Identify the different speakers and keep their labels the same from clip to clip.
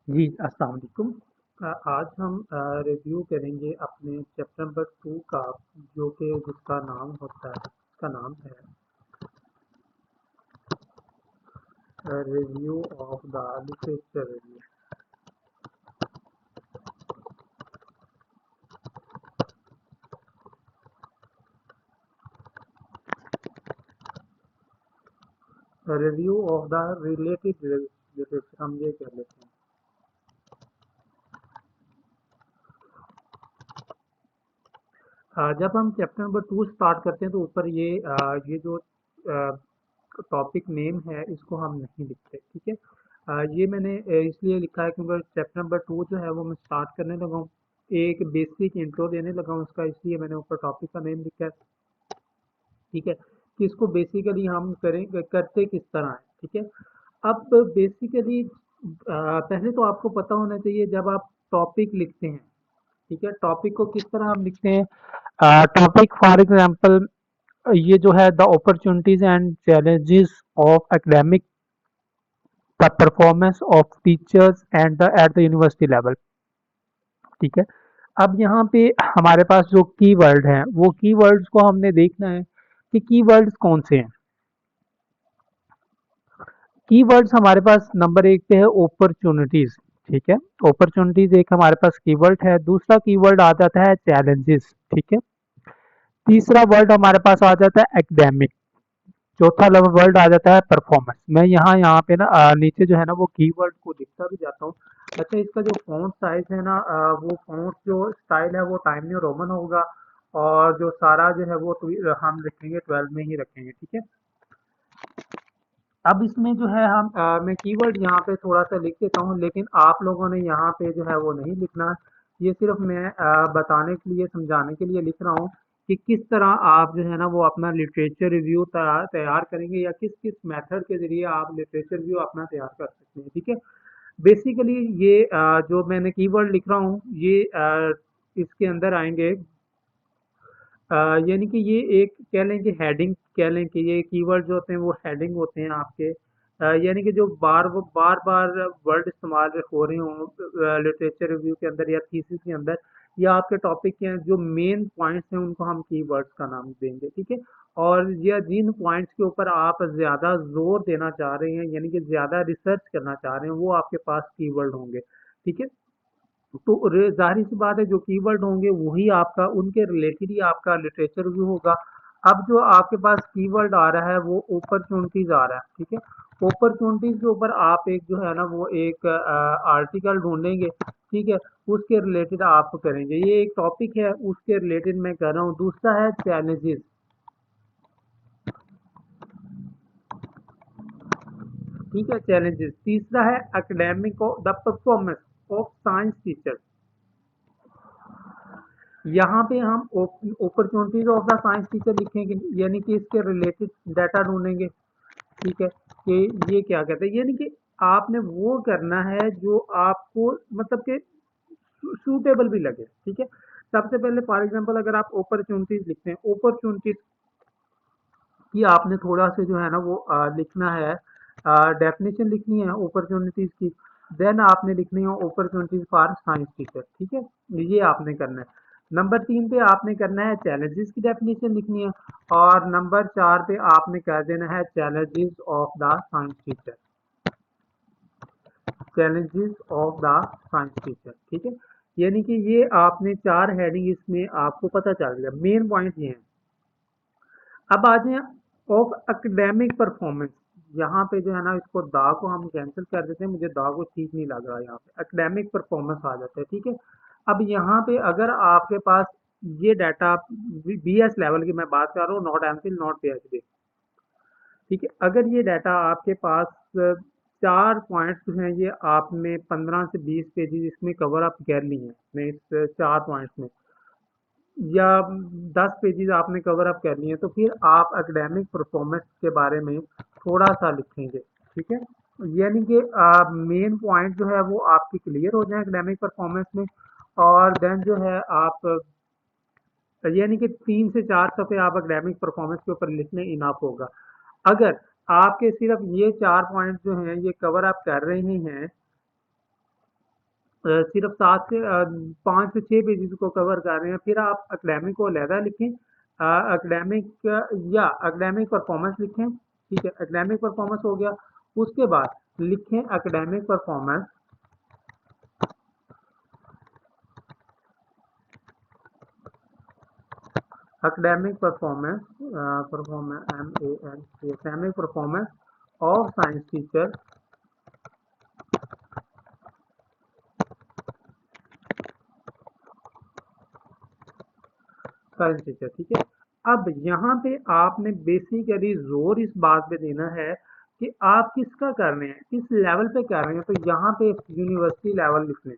Speaker 1: जी, अस्सलाम वालेकुम। आज हम रिव्यू करेंगे अपने चैप्टर नंबर 2 का, जो कि जिसका नाम होता है, इसका नाम है review of the literature review. Review of the related literature, हम ये कह लेते हैं। जब हम चैप्टर नंबर 2 स्टार्ट करते हैं तो ऊपर ये जो टॉपिक नेम है इसको हम नहीं लिखते, ठीक है। ये मैंने इसलिए लिखा है क्योंकि चैप्टर नंबर 2 जो है वो मैं स्टार्ट करने लगा हूँ, एक बेसिक इंट्रो देने लगा हूँ उसका, इसलिए मैंने ऊपर टॉपिक का नेम लिखा है, ठीक है। कि इसको बेसिकली हम करते किस तरह है, ठीक है। अब बेसिकली पहले तो आपको पता होना चाहिए, जब आप टॉपिक लिखते हैं, ठीक है, टॉपिक को किस तरह हम लिखते हैं। टॉपिक फॉर एग्जांपल, ये जो है the opportunities and challenges of academic the performance of teachers and the at the university level, ठीक है। अब यहाँ पे हमारे पास जो कीवर्ड हैं वो कीवर्ड्स को हमने देखना है कि कीवर्ड्स कौन से हैं। कीवर्ड्स हमारे पास नंबर एक पे है अपॉर्चुनिटीज, ठीक है। अपॉर्चुनिटीज एक हमारे पास कीवर्ड है। दूसरा कीवर्ड आ जाता है चैलेंजेस, ठीक है। तीसरा वर्ड हमारे पास आ जाता है एकेडमिक। चौथा वर्ड आ जाता है परफॉर्मेंस। मैं यहाँ पे ना नीचे जो है ना वो कीवर्ड को लिखता भी जाता हूँ। अच्छा, इसका जो फॉन्ट साइज है ना, वो फॉन्ट जो स्टाइल है वो टाइम न्यू रोमन होगा, और जो सारा जो है वो हम लिखेंगे 12 में ही रखेंगे, ठीक है। अब इसमें जो है मैं कीवर्ड यहाँ पे थोड़ा सा लिख देता हूँ, लेकिन आप लोगों ने यहाँ पे जो है वो नहीं लिखना। ये सिर्फ मैं बताने के लिए, समझाने के लिए लिख रहा हूँ कि किस तरह आप जो है ना वो अपना लिटरेचर रिव्यू तैयार करेंगे, या किस किस मेथड के जरिए आप लिटरेचर रिव्यू अपना तैयार कर सकते हैं, ठीक है। बेसिकली ये जो मैंने कीवर्ड लिख रहा हूँ, ये इसके अंदर आएंगे। यानी कि ये एक कह लें कि हेडिंग, कह लें कि ये कीवर्ड जो होते हैं वो हेडिंग होते हैं आपके। यानी कि जो बार बार वर्ड इस्तेमाल हो रहे हों लिटरेचर रिव्यू के अंदर या थीसिस के अंदर, या आपके टॉपिक के जो मेन पॉइंट्स हैं उनको हम कीवर्ड्स का नाम देंगे, ठीक है। और या जिन पॉइंट्स के ऊपर आप ज़्यादा जोर देना चाह रहे हैं, यानी कि ज़्यादा रिसर्च करना चाह रहे हैं, वो आपके पास कीवर्ड होंगे, ठीक है। तो ज़ाहिर सी बात है, जो कीवर्ड होंगे वही आपका, उनके रिलेटेड ही आपका लिटरेचर रिव्यू होगा। अब जो आपके पास कीवर्ड आ रहा है वो अपॉर्चुनिटीज आ रहा है, ठीक है। अपॉर्चुनिटीज के ऊपर आप एक जो है ना वो एक आर्टिकल ढूंढेंगे, ठीक है। उसके रिलेटेड आप करेंगे, ये एक टॉपिक है उसके रिलेटेड मैं कर रहा हूँ। दूसरा है चैलेंजेस, ठीक है, चैलेंजेस। तीसरा है academic the performance of science teacher. यहाँ पे हम opportunities of the science teacher लिखेंगे, यानी कि इसके रिलेटेड डाटा ढूंढेंगे, ठीक है। कि ये क्या कहते हैं, यानी कि आपने वो करना है जो आपको मतलब कि सूटेबल भी लगे, ठीक है। सबसे पहले फॉर एग्जांपल अगर आप अपॉर्चुनिटीज लिखते हैं, अपॉर्चुनिटीज की आपने थोड़ा से जो है ना वो लिखना है, डेफिनेशन लिखनी है अपॉर्चुनिटीज की। देन आपने लिखनी है अपॉर्चुनिटीज फॉर साइंस टीचर, ठीक है। ये आपने करना है। नंबर 3 पे आपने करना है चैलेंजेस की डेफिनेशन लिखनी है, और नंबर 4 पे आपने कर देना है challenges of the science teacher, challenges of the science teacher, ठीक है। यानी कि ये आपने 4 हेडिंग इसमें आपको पता चल गया, मेन पॉइंट ये है। अब आ जाए ऑफ एकेडमिक परफॉर्मेंस। यहाँ पे जो है ना इसको दा को हम कैंसिल कर देते हैं, मुझे दा को ठीक नहीं लग रहा, यहाँ पे एकेडमिक परफॉर्मेंस आ जाता है, ठीक है। अब यहाँ पे अगर आपके पास ये डाटा, बीएस लेवल की मैं बात कर रहा हूँ, नॉट एमफिल नॉट पीएचडी, ठीक है। अगर ये डाटा आपके पास 4 पॉइंट्स हैं, ये आपने 15 से 20 पेजेस इसमें कवर अप कर ली हैं मैं इस 4 पॉइंट्स में, या 10 पेजेस आपने कवर अप कर लिए हैं, तो फिर आप एकेडमिक परफॉर्मेंस के बारे में थोड़ा सा लिखेंगे, ठीक है। यानी कि मेन पॉइंट जो है वो आपकी क्लियर हो जाए एकेडमिक परफॉर्मेंस में, और देन जो है आप यानी कि 3 से 4 सफ़े आप एकेडमिक परफॉर्मेंस के ऊपर लिखने इनफ होगा। अगर आपके सिर्फ ये 4 पॉइंट जो हैं ये कवर अप कर रहे हैं, सिर्फ 5 से 6 पेजेस को कवर कर रहे हैं, फिर आप एकेडमिक को अलहदा लिखें, एकेडमिक या एकेडमिक परफॉर्मेंस लिखें। ठीक है, एकेडमिक परफॉर्मेंस हो गया। उसके बाद लिखें academic performance, academic performance academic performance और साइंस टीचर साइंस टीचर। ठीक है, अब यहाँ पे आपने बेसिकली जोर इस बात पे देना है कि आप किसका कर रहे हैं, किस लेवल पे कर रहे हैं। तो यहाँ पे यूनिवर्सिटी लेवल लिख लें।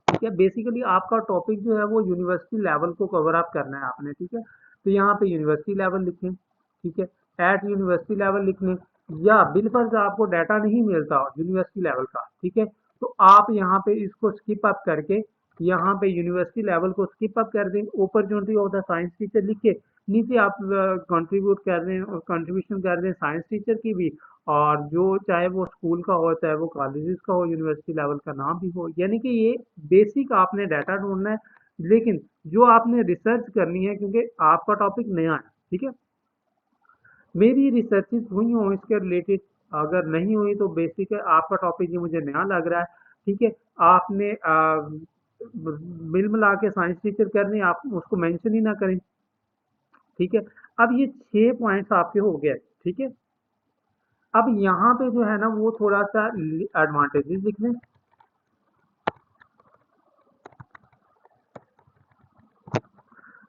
Speaker 1: ठीक है, बेसिकली आपका टॉपिक जो है वो यूनिवर्सिटी लेवल को कवर अप करना है आपने। ठीक है, तो यहाँ पे यूनिवर्सिटी लेवल लिखें। ठीक है, एट यूनिवर्सिटी लेवल लिख लें, या बिलफर्ज आपको डाटा नहीं मिलता यूनिवर्सिटी लेवल का। ठीक है, तो आप यहाँ पे इसको स्किप अप करके यहाँ पे यूनिवर्सिटी लेवल को स्किप अप कर दें, opportunity of the science teacher लिख के नीचे आप कंट्रीब्यूट कर दें और कंट्रीब्यूशन कर दें साइंस टीचर की भी, और जो चाहे वो स्कूल का हो चाहे वो कॉलेजेस का हो, यूनिवर्सिटी लेवल का नाम भी हो। यानी कि ये बेसिक आपने डाटा ढूंढना है, लेकिन जो आपने रिसर्च करनी है, क्योंकि आपका टॉपिक नया है। ठीक है, मेरी रिसर्चेस हुई हों इसके रिलेटेड, अगर नहीं हुई तो बेसिक है आपका टॉपिक ये मुझे नया लग रहा है। ठीक है, आपने मिल मिला के साइंस टीचर करनी है, आप उसको मेंशन ही ना करें। ठीक है, अब ये 6 पॉइंट्स आपके हो गए। ठीक है, अब यहाँ पे जो है ना वो थोड़ा सा एडवांटेजेस लिख लें।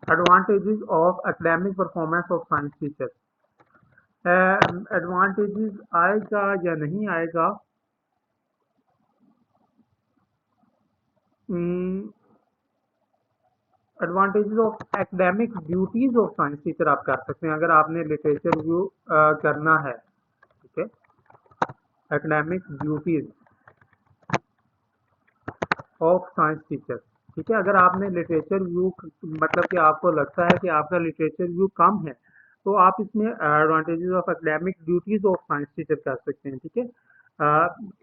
Speaker 1: Advantages of academic performance of science teacher, advantages आएगा या नहीं आएगा, advantages of academic duties of science teacher आप कर सकते हैं अगर आपने लिटरेचर रिव्यू करना है। ठीक है, academic duties of science teacher. ठीक है, अगर आपने लिटरेचर व्यू, मतलब कि आपको लगता है कि आपका लिटरेचर व्यू कम है, तो आप इसमें advantages of academic duties of science teacher कर सकते हैं। ठीक है,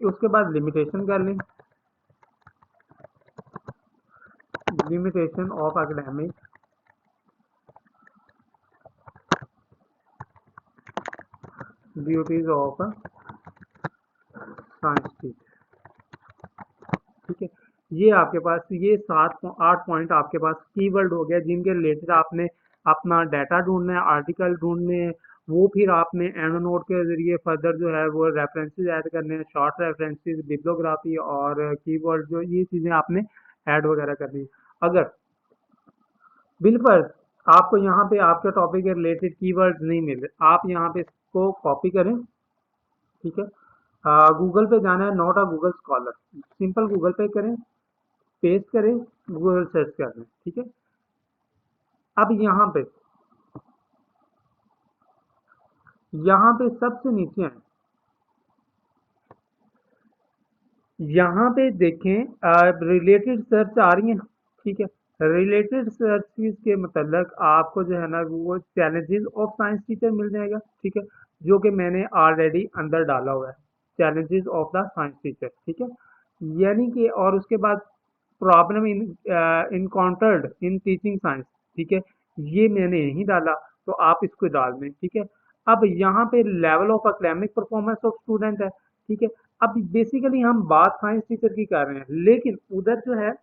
Speaker 1: उसके बाद लिमिटेशन कर लें, limitation of academic duties of science teacher. ठीक है, ये आपके पास ये 8 पॉइंट आपके पास कीवर्ड हो गया जिनके रिलेटेड आपने अपना डाटा ढूंढना है, आर्टिकल ढूंढने हैं, वो फिर आपने एंड नोट के जरिए फर्दर जो है वो रेफरेंसेस ऐड करने हैं, शॉर्ट रेफरेंसेस, बिब्लियोग्राफी और कीवर्ड, जो ये चीज़ें आपने ऐड वगैरह करनी है। अगर बिल्कुल आपको यहाँ पे आपके टॉपिक के रिलेटेड कीवर्ड्स नहीं मिल रहे, आप यहाँ पे इसको कॉपी करें। ठीक है, गूगल पे जाना है, not a Google scholar, simple Google पे करें, पेस्ट करें, गूगल सर्च कर लें। ठीक है, अब यहाँ पे सबसे नीचे है, यहाँ पे देखें रिलेटेड सर्च आ रही है। ठीक है, रिलेटेड सर्च के मतलब आपको जो है ना वो चैलेंजेस ऑफ साइंस टीचर मिल जाएगा। ठीक है, जो कि मैंने ऑलरेडी अंदर डाला हुआ है, challenges of the science teacher. ठीक है, यानी कि और उसके बाद problem in encountered in teaching science. ठीक है, ये मैंने यहीं डाला, तो आप इसको डाल दें। ठीक है, अब यहाँ पे level of academic performance of student है। ठीक है, अब बेसिकली हम बात साइंस टीचर की कर रहे हैं, लेकिन उधर जो है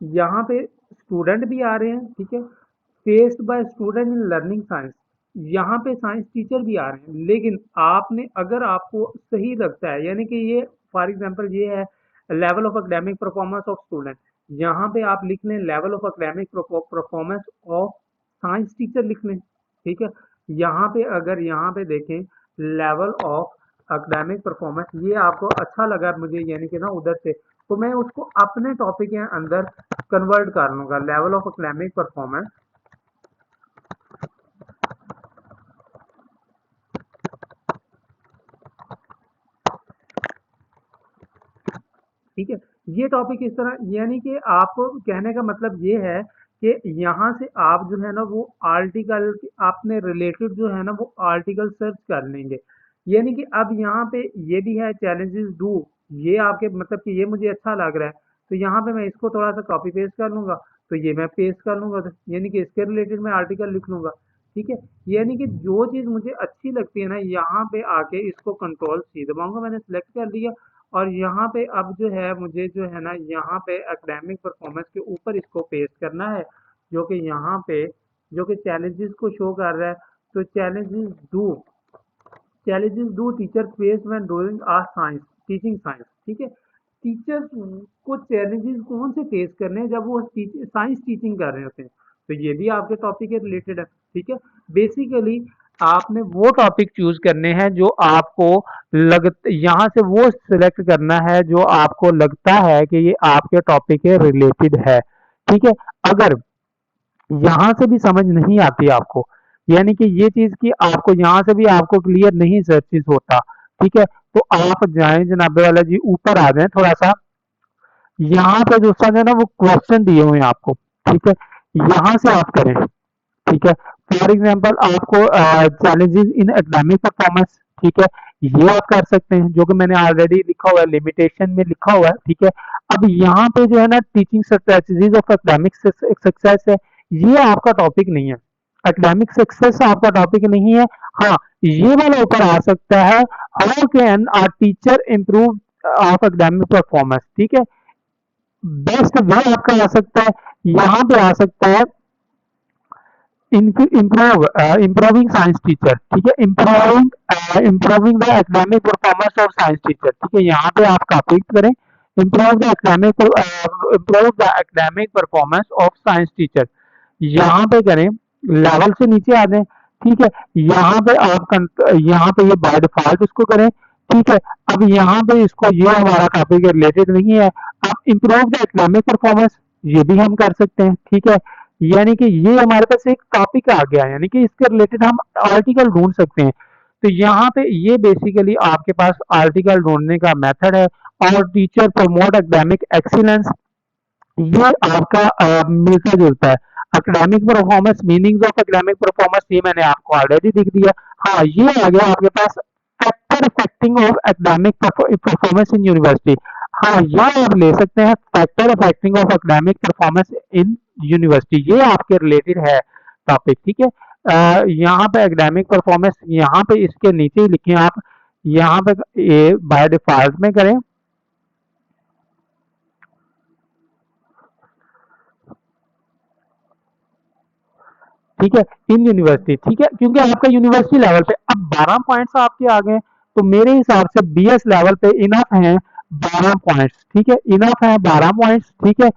Speaker 1: यहाँ पे स्टूडेंट भी आ रहे हैं। ठीक है, faced by student in learning science, यहाँ पे साइंस टीचर भी आ रहे हैं, लेकिन आपने अगर आपको सही लगता है, यानी कि ये फॉर एग्जांपल ये है level of academic performance of student, यहाँ पे आप लिख लें level of academic performance of science teacher लिख लें। ठीक है, यहाँ पे अगर यहाँ पे देखें लेवल ऑफ एकेडमिक परफॉर्मेंस, ये आपको अच्छा लगा मुझे, यानी कि ना उधर से, तो मैं उसको अपने टॉपिक के अंदर कन्वर्ट कर लूंगा, लेवल ऑफ एकेडमिक परफॉर्मेंस। ठीक है, ये टॉपिक इस तरह, यानी कि आपको कहने का मतलब ये है कि यहाँ से आप जो है ना वो आर्टिकल आपने रिलेटेड जो है ना वो आर्टिकल सर्च कर लेंगे। यानी कि अब यहाँ पे ये भी है चैलेंजेस डू, ये आपके मतलब कि ये मुझे अच्छा लग रहा है, तो यहाँ पे मैं इसको थोड़ा सा कॉपी पेस्ट कर लूंगा, तो ये मैं पेस्ट कर लूंगा, तो यानी कि इसके रिलेटेड मैं आर्टिकल लिख लूंगा। ठीक है, यानी कि जो चीज़ मुझे अच्छी लगती है ना, यहाँ पे आके इसको कंट्रोल सी दबाऊंगा, मैंने सेलेक्ट कर लिया, और यहाँ पे अब जो है मुझे जो है ना यहाँ पे एकेडमिक परफॉर्मेंस के ऊपर इसको पेस्ट करना है, जो कि यहाँ पे जो कि चैलेंजेस को शो कर रहा है। तो challenges do teacher face when doing a science teaching science. ठीक है, टीचर्स को चैलेंजेस कौन से फेस करने हैं जब वो साइंस टीचिंग कर रहे होते हैं, तो ये भी आपके टॉपिक के रिलेटेड है। ठीक है, बेसिकली आपने वो टॉपिक चूज करने हैं जो आपको यहाँ से वो सिलेक्ट करना है जो आपको लगता है कि ये आपके टॉपिक के रिलेटेड है। ठीक है, अगर यहाँ से भी समझ नहीं आती आपको, यानी कि ये चीज की आपको यहाँ से भी आपको क्लियर नहीं सर्चिस होता, ठीक है, तो आप जाएं जनाबे वाला जी, ऊपर आ जाएं थोड़ा सा, यहाँ पे जो सा है ना वो क्वेश्चन दिए हुए हैं आपको। ठीक है, यहाँ से आप करें। ठीक है, फॉर एग्जाम्पल आपको चैलेंजेस इन एकेडमिक परफॉर्मेंस, ठीक है, ये आप कर सकते हैं, जो कि मैंने ऑलरेडी लिखा हुआ है, लिमिटेशन में लिखा हुआ है। ठीक है, अब यहाँ पे जो है ना teaching strategies of academic success है, ये आपका टॉपिक नहीं है, एकेडमिक सक्सेस आपका टॉपिक नहीं है। हाँ, ये वाला ऊपर आ सकता है, how can a teacher improve of academic performance. ठीक है, बेस्ट वो आपका आ सकता है, यहाँ पे आ सकता है इम्प्रूविंग साइंस टीचर। ठीक है, improving the academic performance of science teacher. ठीक है, यहाँ पे आप कॉपी करें, improve the academic performance of science teacher, यहाँ पे करें, लेवल से नीचे आ जाए। ठीक है, यहाँ पे यहाँ पे ये बाय डिफॉल्ट इसको करें। ठीक है, अब यहाँ पे इसको, ये हमारा टॉपिक के रिलेटेड नहीं है, आप इम्प्रूव द एकेडमिक परफॉर्मेंस, ये भी हम कर सकते हैं। ठीक है, यानी कि ये हमारे पास एक टॉपिक आ गया, यानी कि इसके रिलेटेड हम आर्टिकल ढूंढ सकते हैं। तो यहाँ पे ये बेसिकली आपके पास आर्टिकल ढूंढने का मेथड है। और टीचर प्रमोट एकेडमिक एक्सीलेंस, ये आपका मिलता जुलता है। Academic performance, meanings of academic performance, ये मैंने आपको ऑलरेडी दिख दिया। हाँ, ये आ गया आपके पास factor affecting of academic performance in university. हाँ, यह आप ले सकते हैं, factor affecting of academic performance in university, ये आपके रिलेटेड है टॉपिक। ठीक है, यहाँ पे एकेडमिक परफॉर्मेंस, यहाँ पे इसके नीचे ही लिखें आप, यहाँ पे ये बाय डिफॉल्ट में करें। ठीक है, इन यूनिवर्सिटी, ठीक है, क्योंकि आपका यूनिवर्सिटी लेवल पे अब 12 पॉइंट्स आपके आ गए, तो मेरे हिसाब से बीएस लेवल पे इनफ हैं 12 पॉइंट्स। ठीक है, इनफ है 12 पॉइंट्स। ठीक है,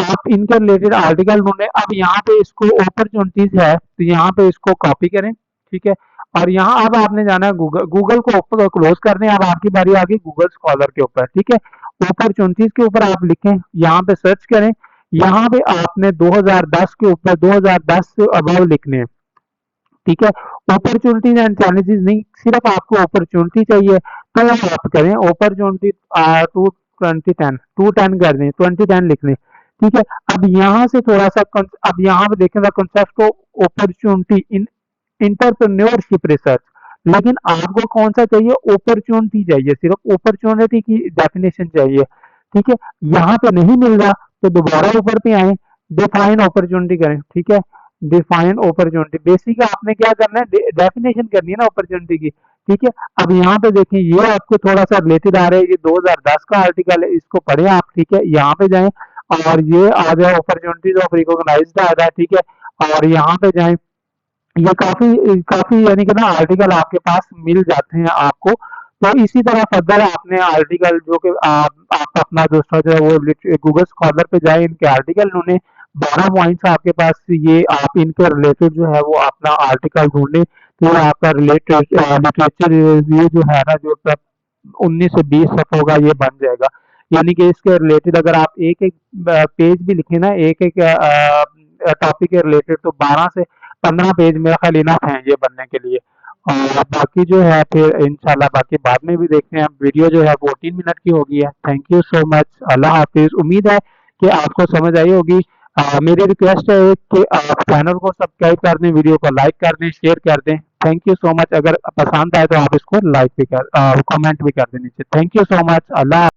Speaker 1: आप इनके रिलेटेड आर्टिकल ढूंढे। अब यहाँ पे इसको अपॉर्चुनिटीज है, तो यहाँ पे इसको कॉपी करें। ठीक है, और यहाँ अब आपने जाना है गूगल, गूगल को ऊपर क्लोज करने, अब आपकी बारी आ गई गूगल स्कॉलर के ऊपर। ठीक है, अपॉर्चुनिटीज के ऊपर आप लिखें, यहाँ पे सर्च करें, यहाँ पे आपने 2010 के ऊपर 2010 से अबव लिखने हैं। ठीक है, अपॉर्चुनिटीज एंड चैलेंजेस नहीं, सिर्फ आपको अपॉर्चुनिटी चाहिए, तो आप करें अपॉर्चुनिटी 210 कर दें, 2010 लिख लें। ठीक है, अब यहाँ से थोड़ा सा अब यहाँ पे देखें कंसेप्ट को, अपॉर्चुनिटी इन इंटरप्रेन्योरशिप रिसर्च, लेकिन आपको कौन सा चाहिए, अपॉर्चुनिटी चाहिए, सिर्फ अपॉर्चुनिटी की डेफिनेशन चाहिए। ठीक है, यहाँ पे नहीं मिल रहा, तो दोबारा ऊपर पे आए, डिफाइन अपॉर्चुनिटी करें। ठीक है, डिफाइन अपॉर्चुनिटी, बेसिक आपने क्या करना है, डेफिनेशन करनी है ना अपॉर्चुनिटी की। ठीक है, अब यहाँ पे देखें, ये आपको थोड़ा सा रिलेटेड आ रहा है, ये 2010 का आर्टिकल है, इसको पढ़े आप। ठीक है, यहाँ पे जाएं, और ये आ जाए अपॉर्चुनिटीज ऑफ रिकॉग्नाइज्ड आ रहा है। ठीक है, और यहाँ पे जाएं, ये काफी काफी यानी कि ना आर्टिकल आपके पास मिल जाते हैं आपको। तो इसी तरह फर्दर आपने आर्टिकल जो कि आप अपना जो सर्च है वो गूगल स्कॉलर पे जाए, इनके आर्टिकल ढूंढे, 12 पॉइंट्स आपके पास, ये आप इनके रिलेटेड जो है वो अपना आर्टिकल ढूंढे, तो आपका रिलेटेड लिटरेचर रिव्यू जो है ना, जो 19 से 20 सफों का ये बन जाएगा। यानी कि इसके रिलेटेड अगर आप एक एक पेज भी लिखे ना, एक एक टॉपिक के रिलेटेड, तो 12 से 15 पेज मेरा ख्याल इनफ है ये बनने के लिए। और बाकी जो है फिर इंशाल्लाह बाकी बाद में भी देखते हैं। वीडियो जो है 14 मिनट की होगी है। थैंक यू सो मच, अल्लाह हाफिज। उम्मीद है कि आपको समझ आई होगी। मेरी रिक्वेस्ट है कि आप चैनल को सब्सक्राइब कर दें, वीडियो को लाइक कर दें, शेयर कर दें। Thank you so much. अगर पसंद आए तो आप इसको लाइक भी कर कमेंट भी कर दें नीचे। Thank you so much. Allah